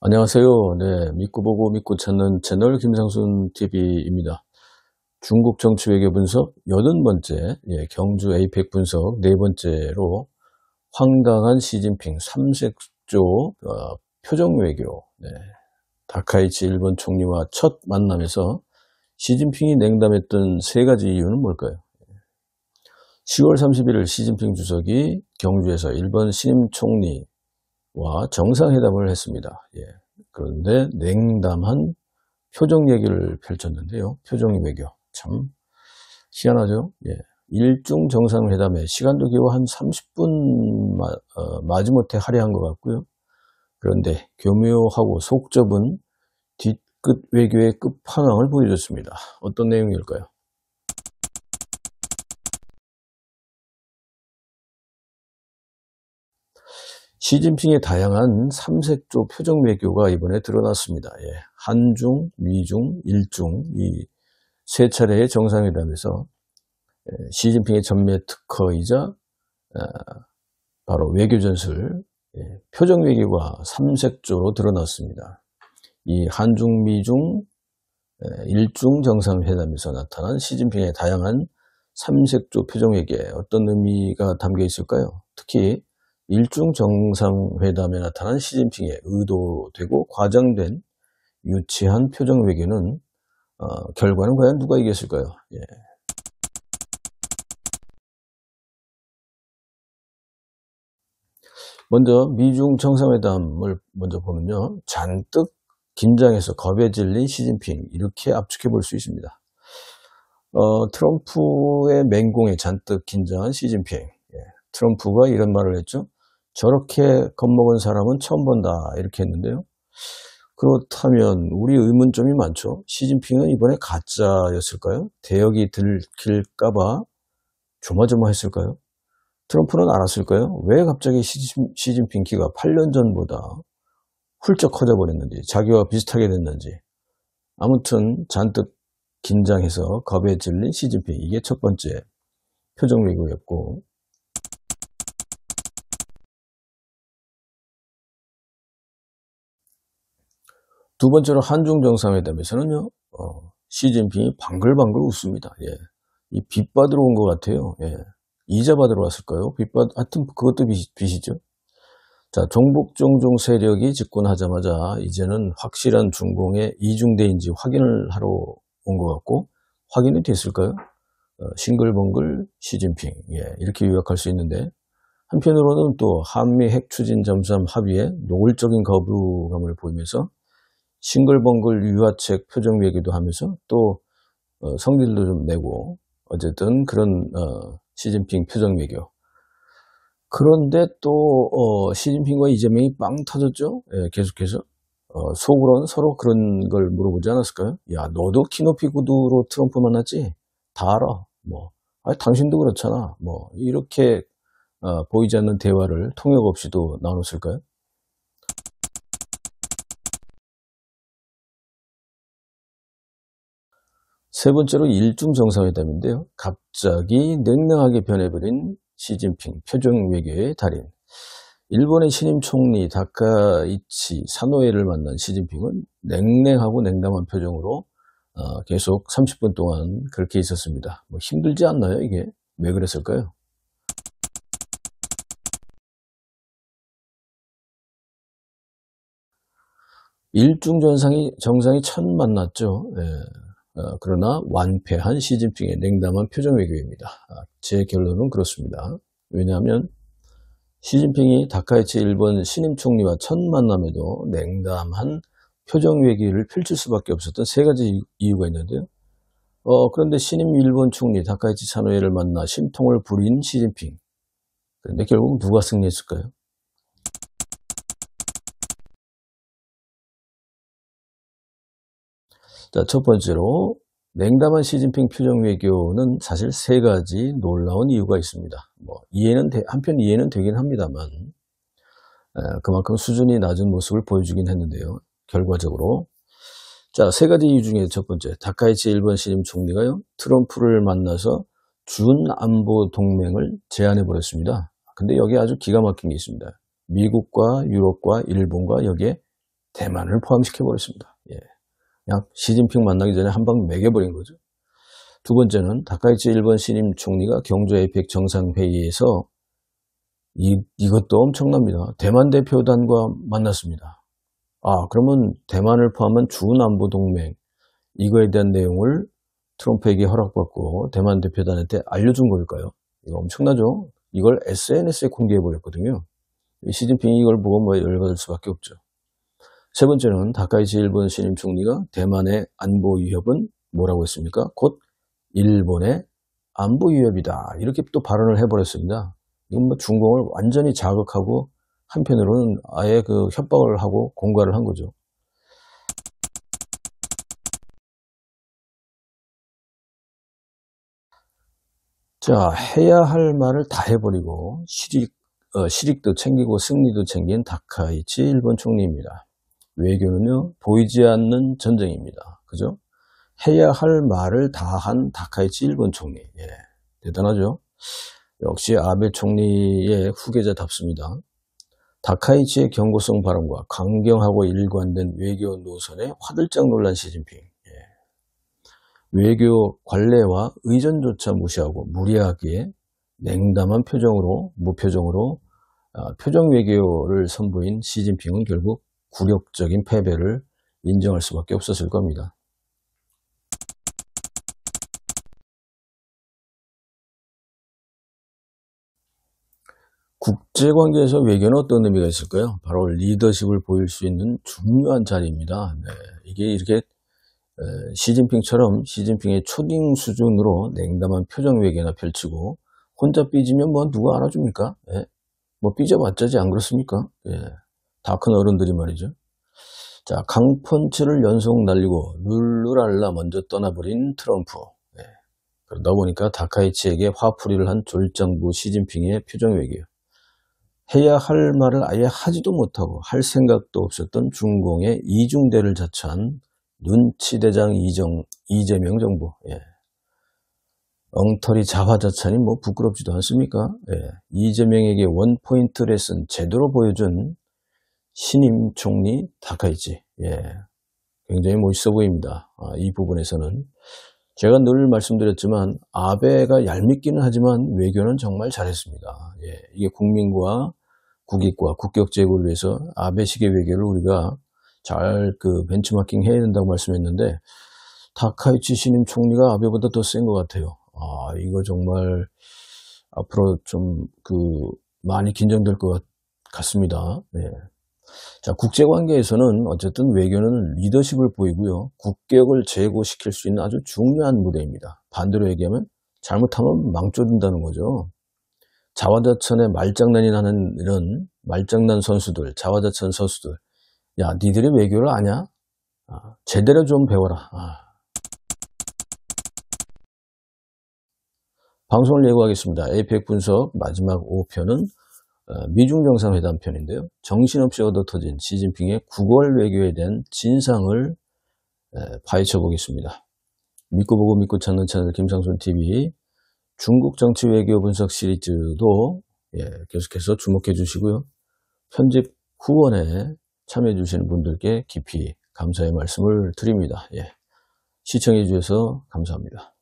안녕하세요. 네, 믿고 보고 믿고 찾는 채널 김상순 TV입니다. 중국 정치 외교 분석 80번째, 경주 에이펙 분석 4번째로 황당한 시진핑 삼색조 표정 외교. 네, 다카이치 일본 총리와 첫 만남에서 시진핑이 냉담했던 3가지 이유는 뭘까요? 10월 31일 시진핑 주석이 경주에서 일본 신임 총리와 정상회담을 했습니다. 그런데 냉담한 표정 얘기를 펼쳤는데요. 표정 외교. 참 희한하죠. 일중 정상회담에 시간도 겨우 한 30분 마지못해 할애한 것 같고요. 그런데 교묘하고 속 좁은 뒤끝 외교의 끝판왕을 보여줬습니다. 어떤 내용일까요? 시진핑의 다양한 삼색조 표정 외교가 이번에 드러났습니다. 한중, 미중, 일중 이 3차례의 정상회담에서 시진핑의 전매 특허이자 바로 외교전술 표정 외교가 삼색조로 드러났습니다. 이 한중, 미중, 일중 정상회담에서 나타난 시진핑의 다양한 삼색조 표정 외교에 어떤 의미가 담겨 있을까요? 특히 일중 정상회담에 나타난 시진핑의 의도되고 과장된 유치한 표정 외교는 결과는 과연 누가 이겼을까요? 먼저 미중 정상회담을 먼저 보면요. 잔뜩 긴장해서 겁에 질린 시진핑, 이렇게 압축해 볼 수 있습니다. 트럼프의 맹공에 잔뜩 긴장한 시진핑. 트럼프가 이런 말을 했죠. 저렇게 겁먹은 사람은 처음 본다, 이렇게 했는데요. 그렇다면 우리 의문점이 많죠. 시진핑은 이번에 가짜였을까요? 대역이 들킬까봐 조마조마했을까요? 트럼프는 알았을까요? 왜 갑자기 시진핑 키가 8년 전보다 훌쩍 커져버렸는지, 자기와 비슷하게 됐는지. 아무튼 잔뜩 긴장해서 겁에 질린 시진핑, 이게 첫 번째 표정 외교였고, 두 번째로 한중 정상회담에서는요, 시진핑이 방글방글 웃습니다. 이 빚 받으러 온 것 같아요. 이자 받으러 왔을까요? 하여튼 그것도 빚이죠. 자, 종북종중 세력이 집권하자마자 이제는 확실한 중공의 이중대인지 확인을 하러 온 것 같고, 확인이 됐을까요? 싱글벙글 시진핑, 이렇게 요약할 수 있는데, 한편으로는 또 한미 핵 추진 잠수함 합의에 노골적인 거부감을 보이면서 싱글벙글 유화책 표정 외교도 하면서 또 성질도 좀 내고, 어쨌든 그런 시진핑 표정 외교. 그런데 또 시진핑과 이재명이 빵 터졌죠. 계속해서 속으로는 서로 그런 걸 물어보지 않았을까요? 야, 너도 키높이 구두로 트럼프 만났지? 다 알아. 당신도 그렇잖아. 이렇게 보이지 않는 대화를 통역 없이도 나눴을까요? 세 번째로 일중 정상회담인데요. 갑자기 냉랭하게 변해버린 시진핑 표정 외교의 달인. 일본의 신임 총리 다카이치 사노에를 만난 시진핑은 냉랭하고 냉담한 표정으로 계속 30분 동안 그렇게 있었습니다. 힘들지 않나요, 이게? 왜 그랬을까요? 일중 정상이 첫 만났죠. 그러나 완패한 시진핑의 냉담한 표정 외교입니다. 제 결론은 그렇습니다. 왜냐하면 시진핑이 다카이치 일본 신임 총리와 첫 만남에도 냉담한 표정 외교를 펼칠 수밖에 없었던 3가지 이유가 있는데요. 그런데 신임 일본 총리 다카이치 사노에를 만나 심통을 부린 시진핑. 그런데 결국 누가 승리했을까요? 자, 첫 번째로 냉담한 시진핑 표정 외교는 사실 3가지 놀라운 이유가 있습니다. 한편 이해는 되긴 합니다만 그만큼 수준이 낮은 모습을 보여주긴 했는데요. 결과적으로 자, 3가지 이유 중에 첫 번째, 다카이치 일본 신임 총리가요, 트럼프를 만나서 준안보 동맹을 제안해 버렸습니다. 근데 여기에 아주 기가 막힌 게 있습니다. 미국과 유럽과 일본과 여기에 대만을 포함시켜버렸습니다. 예. 그냥 시진핑 만나기 전에 한 방 매겨버린 거죠. 두 번째는 다카이치 일본 신임 총리가 경주 에이펙 정상회의에서 이것도 엄청납니다. 대만 대표단과 만났습니다. 그러면 대만을 포함한 주남부동맹 이거에 대한 내용을 트럼프에게 허락받고 대만 대표단한테 알려준 걸까요? 이거 엄청나죠? 이걸 SNS에 공개해버렸거든요. 시진핑이 이걸 보고 뭐 열받을 수밖에 없죠. 세 번째는 다카이치 일본 신임 총리가 대만의 안보 위협은 뭐라고 했습니까? 곧 일본의 안보 위협이다. 이렇게 또 발언을 해버렸습니다. 이건 뭐 중공을 완전히 자극하고 한편으로는 아예 그 협박을 하고 공갈을 한 거죠. 자, 해야 할 말을 다 해버리고 실익도 챙기고 승리도 챙긴 다카이치 일본 총리입니다. 외교는요, 보이지 않는 전쟁입니다. 그죠? 해야 할 말을 다 한 다카이치 일본 총리. 예, 대단하죠? 역시 아베 총리의 후계자답습니다. 다카이치의 경고성 발언과 강경하고 일관된 외교 노선에 화들짝 놀란 시진핑. 예. 외교 관례와 의전조차 무시하고 무리하게 냉담한 표정으로, 무표정으로 표정 외교를 선보인 시진핑은 결국 굴욕적인 패배를 인정할 수밖에 없었을 겁니다. 국제관계에서 외교는 어떤 의미가 있을까요? 바로 리더십을 보일 수 있는 중요한 자리입니다. 네, 이게 이렇게 시진핑의 초딩 수준으로 냉담한 표정 외교나 펼치고 혼자 삐지면 뭐 누가 알아줍니까? 예? 뭐 삐져봤자지 안 그렇습니까? 예. 다 큰 어른들이 말이죠. 자, 강펀치를 연속 날리고 룰루랄라 먼저 떠나버린 트럼프. 예. 그러다 보니까 다카이치에게 화풀이를 한 졸장부 시진핑의 표정 외교. 해야 할 말을 아예 하지도 못하고 할 생각도 없었던 중공의 이중대를 자처한 눈치대장 이재명 정부. 예. 엉터리 자화자찬이 뭐 부끄럽지도 않습니까? 예. 이재명에게 원포인트 레슨 제대로 보여준 신임 총리 다카이치. 예. 굉장히 멋있어 보입니다. 이 부분에서는. 제가 늘 말씀드렸지만 아베가 얄밉기는 하지만 외교는 정말 잘했습니다. 예. 이게 국민과 국익과 국격 제고를 위해서 아베식의 외교를 우리가 잘 벤치마킹 해야 된다고 말씀했는데 다카이치 신임 총리가 아베보다 더 센 것 같아요. 이거 정말 앞으로 좀 많이 긴장될 것 같습니다. 네. 자, 국제관계에서는 어쨌든 외교는 리더십을 보이고요. 국격을 제고시킬 수 있는 아주 중요한 무대입니다. 반대로 얘기하면 잘못하면 망조든다는 거죠. 자화자찬에 말장난이 나는 이런 말장난 선수들, 자화자찬 선수들. 야, 니들이 외교를 아냐? 제대로 좀 배워라. 방송을 예고하겠습니다. 에이펙 분석 마지막 5편은 미중 정상회담 편인데요. 정신없이 얻어터진 시진핑의 9월 외교에 대한 진상을 파헤쳐 보겠습니다. 믿고 보고 믿고 찾는 채널 김상순TV 중국 정치 외교 분석 시리즈도 계속해서 주목해 주시고요. 편집 후원에 참여해 주시는 분들께 깊이 감사의 말씀을 드립니다. 시청해 주셔서 감사합니다.